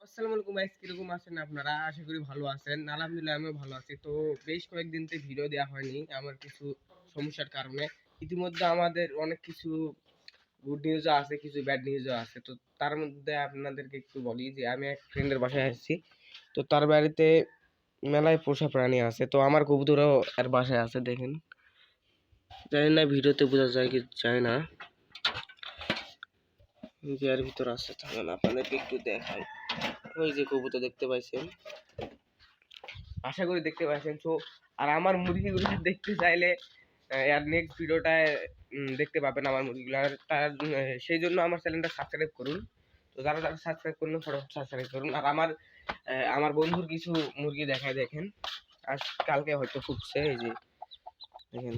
আসসালামু আলাইকুম গাইস, কিরকম আছেন আপনারা? আশা করি ভালো আছেন। আলহামদুলিল্লাহ আমিও ভালো আছি। তো বেশ কয়েকদিন থেকে ভিডিও দেওয়া হয়নি আমার কিছু সমস্যার কারণে। ইতিমধ্যে আমাদের অনেক কিছু গুড নিউজও আছে, কিছু ব্যাড নিউজও আছে। তো তার মধ্যে আপনাদেরকে একটু বলি যে আমি এক ফ্রেন্ডের বাসায় আসছি। তো তার বাড়িতে মেলায় পোষা প্রাণী আছে। তো আমার কবুতরও এর বাসায় আছে, দেখেন। জানি না ভিডিওতে বোঝা যায় কি যায় না, যে এর ভিতর আছে। তাহলে আপনাদেরকে একটু দেখাই। ওই যে কবুতর দেখতে পাইছেন, আশা করি দেখতে পাচ্ছেন। তো আর আমার মুরগিগুলো দেখতে চাইলে আর নেক্সট ভিডিওটায় দেখতে পাবেন আমার মুরগিগুলো। আর তার সেই জন্য আমার চ্যানেলটা সাবস্ক্রাইব করুন। তো যারা যারা সাবস্ক্রাইব করুন ফটোফট সাবস্ক্রাইব করুন। আর আমার বন্ধুর কিছু মুরগি দেখায়, দেখেন। আজ কালকে হয়তো ফুটছে, এই যে দেখেন।